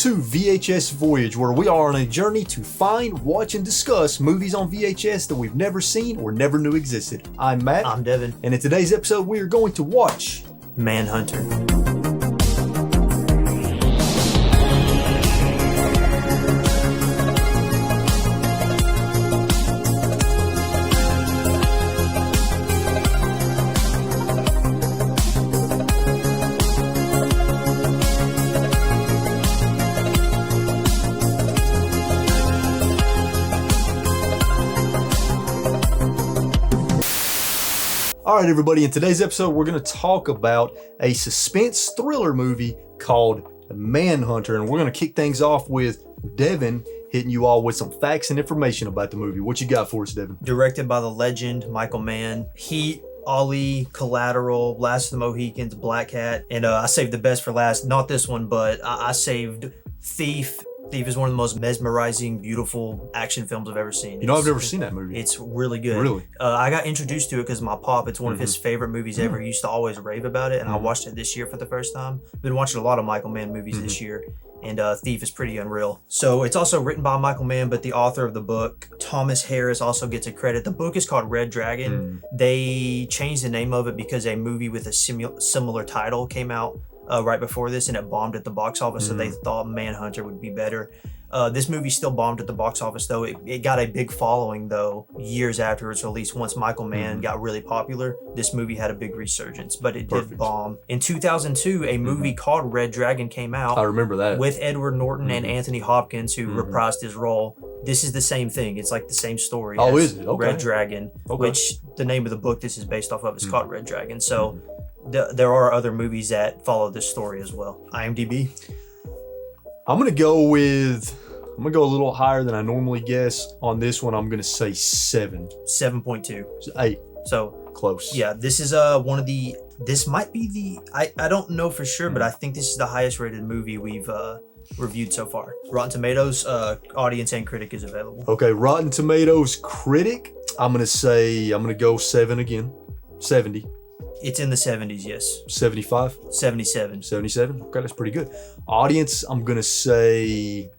to VHS Voyage, where we are on a journey to find, watch, and discuss movies on VHS that we've never seen or never knew existed. I'm Matt. I'm Devin. And in today's episode, we are going to watch Manhunter. All right, everybody, in today's episode, we're going to talk about a suspense thriller movie called Manhunter, and we're going to kick things off with Devin hitting you all with some facts and information about the movie. What you got for us, Devin? Directed by the legend Michael Mann. Heat, Ali, Collateral, Last of the Mohicans, Black Cat, and I saved the best for last. Not this one, but I saved Thief. Thief is one of the most mesmerizing, beautiful action films I've ever seen. You know, I've never seen that movie. It's really good. Really? I got introduced to it because my pop, it's one of his favorite movies ever. He used to always rave about it, and I watched it this year for the first time. Been watching a lot of Michael Mann movies this year, and Thief is pretty unreal. So it's also written by Michael Mann, but the author of the book, Thomas Harris, also gets a credit. The book is called Red Dragon. They changed the name of it because a movie with a similar title came out right before this, and it bombed at the box office, so they thought Manhunter would be better. This movie still bombed at the box office, though. It got a big following, though, years after its release. Once Michael Mann got really popular, this movie had a big resurgence, but it did bomb. In 2002, a movie called Red Dragon came out. I remember that. With Edward Norton and Anthony Hopkins, who reprised his role. This is the same thing. It's like the same story. Oh, is it? Okay. Red Dragon, which the name of the book this is based off of is called Red Dragon. So there are other movies that follow this story as well. IMDb. I'm going to go a little higher than I normally guess on this one. I'm going to say 7. 7.2. 8. So close. Yeah, this is this might be the, I don't know for sure, but I think this is the highest rated movie we've reviewed so far. Rotten Tomatoes, audience and critic is available. Okay, Rotten Tomatoes critic, I'm going to go 7 again. 70. It's in the 70s, yes. 75? 77. 77? Okay, that's pretty good. Audience, I'm going to say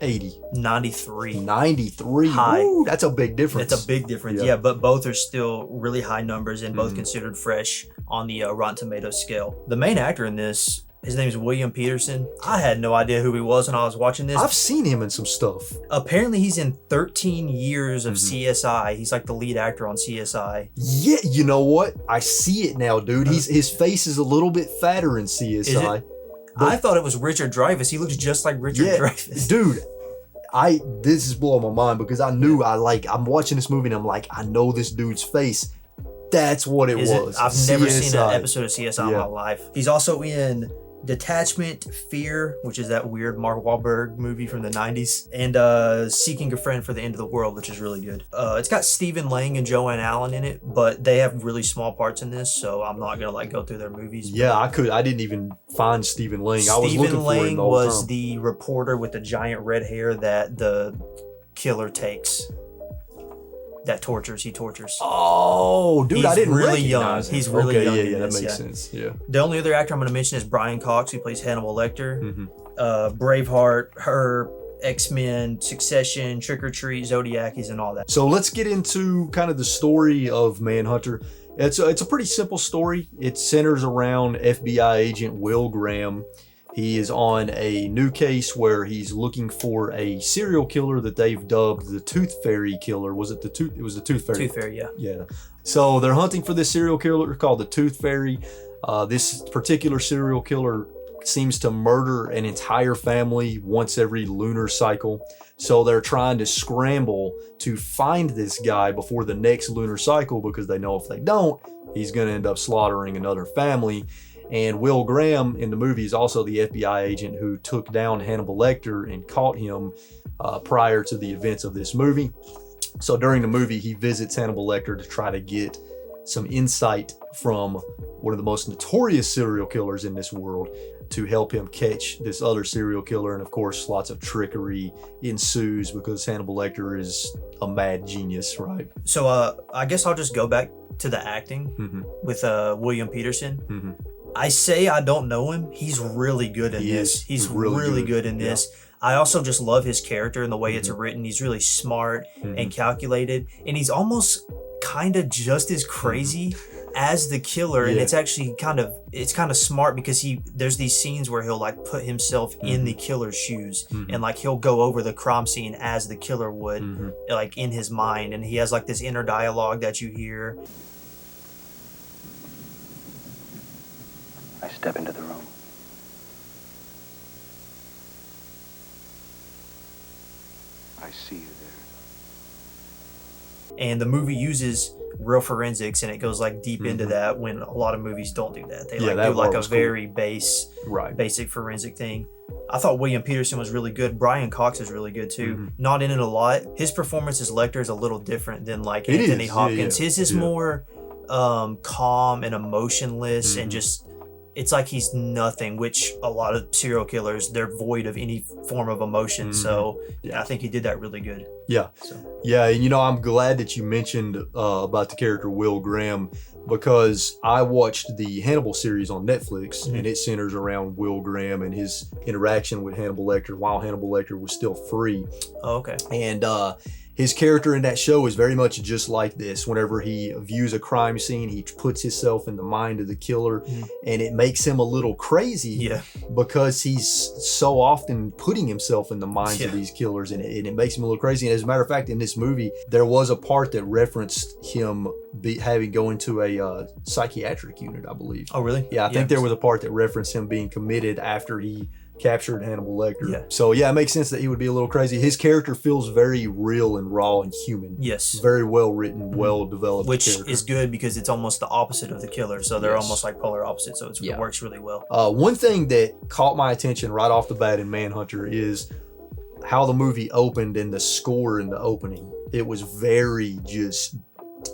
80. 93. 93. High. Ooh, that's a big difference. It's a big difference, yeah, but both are still really high numbers and both considered fresh on the Rotten Tomatoes scale. The main actor in this, his name is William Petersen. I had no idea who he was when I was watching this. I've seen him in some stuff. Apparently, he's in 13 years of CSI. He's like the lead actor on CSI. Yeah, you know what? I see it now, dude. His face is a little bit fatter in CSI. I thought it was Richard Dreyfuss. He looks just like Richard Dreyfuss. Dude, this is blowing my mind because I'm watching this movie and I'm like, I know this dude's face. That's what it was. I've never seen an episode of CSI in my life. He's also in Detachment, Fear, which is that weird Mark Wahlberg movie from the 90s, and Seeking a Friend for the End of the World, which is really good. It's got Stephen Lang and Joanne Allen in it, but they have really small parts in this, so I'm not gonna go through their movies. Yeah, I didn't even find Stephen Lang. I was looking for him the whole time. Was the reporter with the giant red hair that the killer takes. That he tortures. Oh, dude, I didn't really young. recognize him. He's really young. Yeah, that makes sense. Yeah. The only other actor I'm going to mention is Brian Cox, who plays Hannibal Lecter. Braveheart, Her, X-Men, Succession, Trick or Treat, Zodiac, and all that. So let's get into kind of the story of Manhunter. It's a pretty simple story. It centers around FBI agent Will Graham. He is on a new case where he's looking for a serial killer that they've dubbed the Tooth Fairy Killer. Was it the Tooth? It was the Tooth Fairy. Tooth Fairy, yeah. Yeah. So they're hunting for this serial killer called the Tooth Fairy. This particular serial killer seems to murder an entire family once every lunar cycle. So they're trying to scramble to find this guy before the next lunar cycle because they know if they don't, he's going to end up slaughtering another family. And Will Graham in the movie is also the FBI agent who took down Hannibal Lecter and caught him prior to the events of this movie. So during the movie, he visits Hannibal Lecter to try to get some insight from one of the most notorious serial killers in this world to help him catch this other serial killer. And of course, lots of trickery ensues because Hannibal Lecter is a mad genius, right? So I guess I'll just go back to the acting with William Petersen. I say I don't know him. He's really good in this. He's really good in this. I also just love his character and the way it's written. He's really smart and calculated, and he's almost kind of just as crazy as the killer. And it's actually kind of smart because there's these scenes where he'll like put himself in the killer's shoes and like he'll go over the crime scene as the killer would, like in his mind, and he has like this inner dialogue that you hear. I step into the room. I see you there. And the movie uses real forensics, and it goes like deep into that when a lot of movies don't do that. They like do like a very basic forensic thing. I thought William Petersen was really good. Brian Cox is really good too. Not in it a lot. His performance as Lecter is a little different than like Anthony Hopkins. His is more calm and emotionless and just, it's like he's nothing, which a lot of serial killers, they're void of any form of emotion. So I think he did that really good. Yeah. Yeah. And I'm glad that you mentioned about the character Will Graham, because I watched the Hannibal series on Netflix and it centers around Will Graham and his interaction with Hannibal Lecter while Hannibal Lecter was still free. Oh, okay. And his character in that show is very much just like this. Whenever he views a crime scene, he puts himself in the mind of the killer, and it makes him a little crazy because he's so often putting himself in the minds of these killers, and it makes him a little crazy. And as a matter of fact, in this movie, there was a part that referenced him having go into a psychiatric unit, I believe. Oh, really? Yeah, I think there was a part that referenced him being committed after he captured Hannibal Lecter. Yeah. So yeah, it makes sense that he would be a little crazy. His character feels very real and raw and human. Yes. Very well written, well developed. Which character. is good because it's almost the opposite of the killer. So they're almost like polar opposites. So it works really well. One thing that caught my attention right off the bat in Manhunter is how the movie opened and the score in the opening. It was very just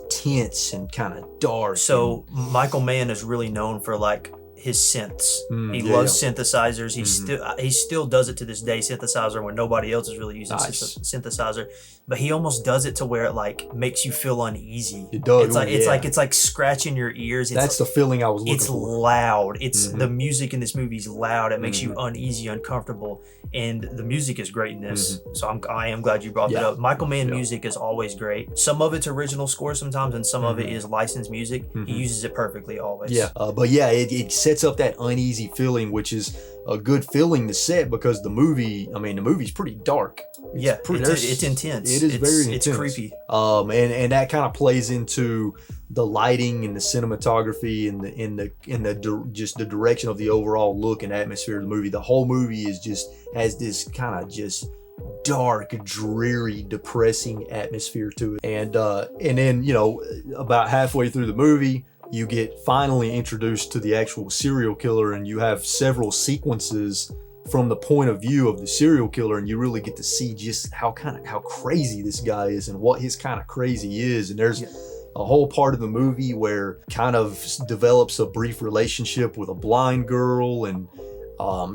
tense and kind of dark. So Michael Mann is really known for like his synths. He loves synthesizers. He still does it to this day, synthesizer, when nobody else is really using synthesizer. But he almost does it to where it like makes you feel uneasy. It does. It's like scratching your ears. That's the feeling I was looking for. It's loud. It's the music in this movie is loud. It makes you uneasy, uncomfortable, and the music is great in this. So I am glad you brought that up. Michael Mann music is always great. Some of it's original score sometimes, and some of it is licensed music. He uses it perfectly always. Yeah, but yeah, it sets up that uneasy feeling, which is a good feeling to set because the movie's pretty dark. It's intense. It is very intense. It's creepy. And that kind of plays into the lighting and the cinematography and the direction of the overall look and atmosphere of the movie. The whole movie has this kind of just dark, dreary, depressing atmosphere to it. And then about halfway through the movie, you get finally introduced to the actual serial killer, and you have several sequences from the point of view of the serial killer, and you really get to see just how crazy this guy is and what his kind of crazy is. And there's a whole part of the movie where kind of develops a brief relationship with a blind girl, and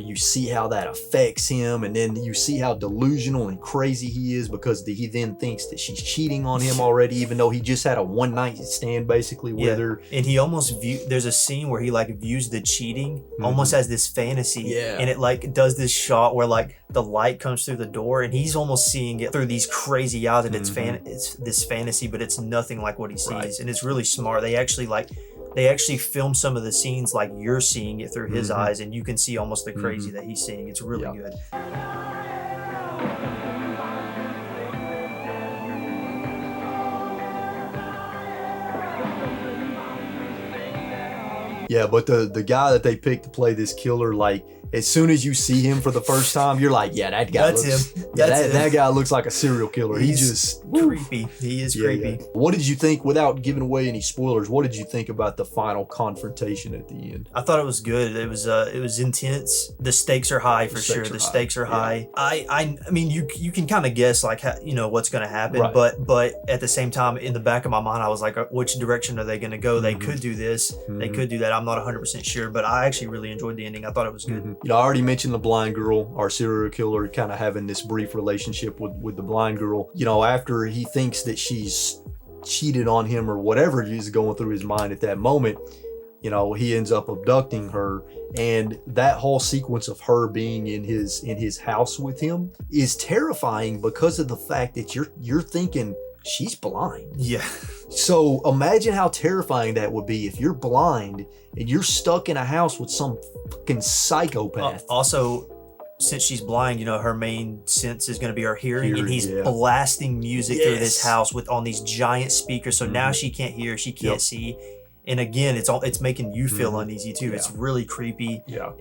you see how that affects him, and then you see how delusional and crazy he is because he then thinks that she's cheating on him already, even though he just had a one-night stand basically with her. And he almost there's a scene where he like views the cheating almost as this fantasy, and it like does this shot where like the light comes through the door, and he's almost seeing it through these crazy eyes, and it's this fantasy, but it's nothing like what he sees, and it's really smart. They actually film some of the scenes like you're seeing it through his eyes, and you can see almost the crazy that he's seeing. It's really good. Yeah, but the guy that they picked to play this killer, like, as soon as you see him for the first time, you're like, yeah, that guy that guy looks like a serial killer. He's just creepy. He is creepy. Yeah. What did you think, without giving away any spoilers, what did you think about the final confrontation at the end? I thought it was good. It was intense. The stakes are high for sure. The stakes are high. I mean, you can kind of guess like how, what's going to happen, but at the same time, in the back of my mind, I was like, which direction are they going to go? They could do this. They could do that. I'm not 100% sure, but I actually really enjoyed the ending. I thought it was good. I already mentioned the blind girl, our serial killer, kind of having this brief relationship with the blind girl. After he thinks that she's cheated on him or whatever is going through his mind at that moment, you know, he ends up abducting her, and that whole sequence of her being in his house with him is terrifying because of the fact that you're thinking she's blind. Yeah. So imagine how terrifying that would be if you're blind and you're stuck in a house with some fucking psychopath. Also, since she's blind, you know, her main sense is going to be her hearing, and he's yeah. blasting music through this Yes. house on these giant speakers. So now she can't hear, she can't see. And again, it's making you feel uneasy too. Yeah. It's really creepy. Yeah.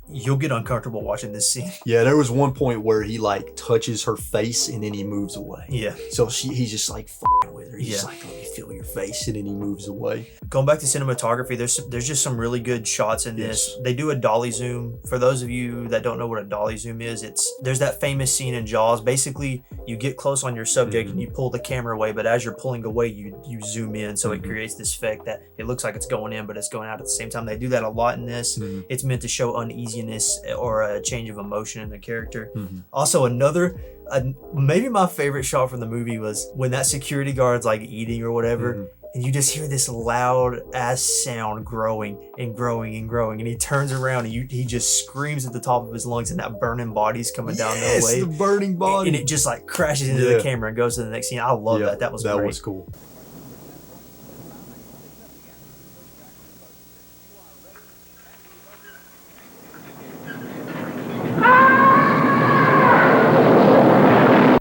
You'll get uncomfortable watching this scene. Yeah, there was one point where he like touches her face and then he moves away. Yeah. So he's just like f***ing with her. He's just Yeah. like, let me feel your face, and then he moves away. Going back to cinematography, there's just some really good shots in this. They do a dolly zoom. For those of you that don't know what a dolly zoom is, there's that famous scene in Jaws. Basically, you get close on your subject and you pull the camera away, but as you're pulling away, you zoom in, so it creates this effect that it looks like it's going in, but it's going out at the same time. They do that a lot in this. It's meant to show uneasiness or a change of emotion in the character. Also, maybe my favorite shot from the movie was when that security guard's like eating or whatever, and you just hear this loud ass sound growing and growing and growing, and he turns around and he just screams at the top of his lungs, and that burning body's coming down the way. The burning body. And it just like crashes into the camera and goes to the next scene. I love that. That was great. That was cool.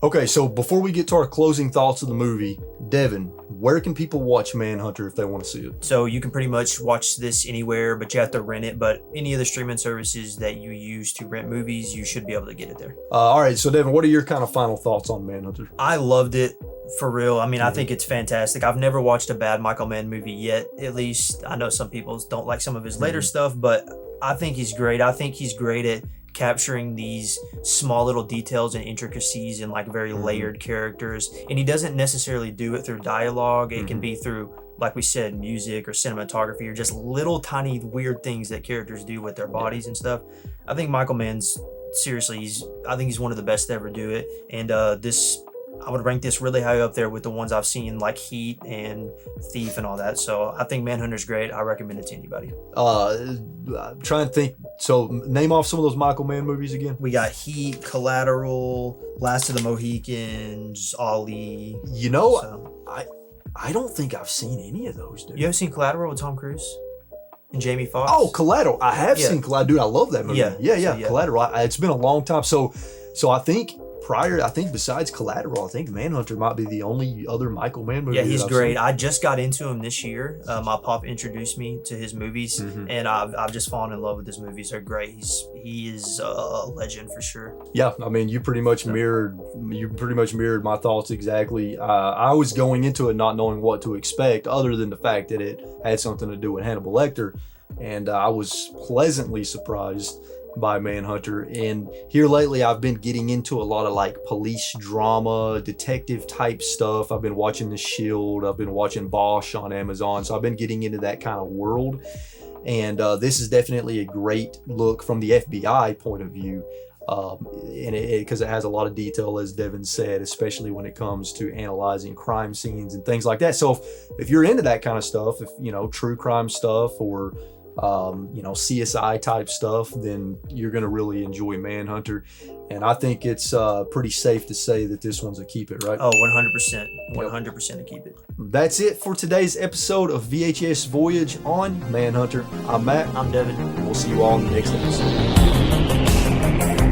Okay, so before we get to our closing thoughts of the movie, Devin, where can people watch Manhunter if they want to see it? So you can pretty much watch this anywhere, but you have to rent it. But any of the streaming services that you use to rent movies, you should be able to get it there. All right, so Devin, what are your kind of final thoughts on Manhunter? I loved it, for real. I mean, I think it's fantastic. I've never watched a bad Michael Mann movie yet, at least. I know some people don't like some of his later stuff, but I think he's great. I think he's great at capturing these small little details and intricacies and like very layered characters. And he doesn't necessarily do it through dialogue. It can be through, like we said, music or cinematography or just little tiny weird things that characters do with their bodies and stuff. I think Michael Mann's, seriously, I think he's one of the best to ever do it. And I would rank this really high up there with the ones I've seen, like Heat and Thief and all that. So I think Manhunter's great. I recommend it to anybody. I'm trying to think. So name off some of those Michael Mann movies again. We got Heat, Collateral, Last of the Mohicans, Ali. You know, So, I don't think I've seen any of those, dude. you ever seen Collateral with Tom Cruise and Jamie Foxx? Oh, Collateral. I have seen Collateral. Dude, I love that movie. Yeah. Yeah. So, Collateral. It's been a long time. So I think besides Collateral, I think Manhunter might be the only other Michael Mann movie. Yeah, he's that I've great. seen. I just got into him this year. My pop introduced me to his movies, and I've just fallen in love with his movies. They're great. He is a legend for sure. Yeah, I mean, you pretty much mirrored my thoughts exactly. I was going into it not knowing what to expect, other than the fact that it had something to do with Hannibal Lecter, and I was pleasantly surprised by Manhunter. And here lately I've been getting into a lot of like police drama, detective type stuff. I've been watching The Shield, I've been watching Bosch on Amazon, so I've been getting into that kind of world. And this is definitely a great look from the FBI point of view, and because it has a lot of detail, as Devin said, especially when it comes to analyzing crime scenes and things like that. So if you're into that kind of stuff, if you know, true crime stuff or CSI type stuff, then you're going to really enjoy Manhunter. And I think it's pretty safe to say that this one's a keep it, right? Oh, 100%. 100% to keep it. That's it for today's episode of VHS Voyage on Manhunter. I'm Matt. I'm Devin. We'll see you all in the next episode.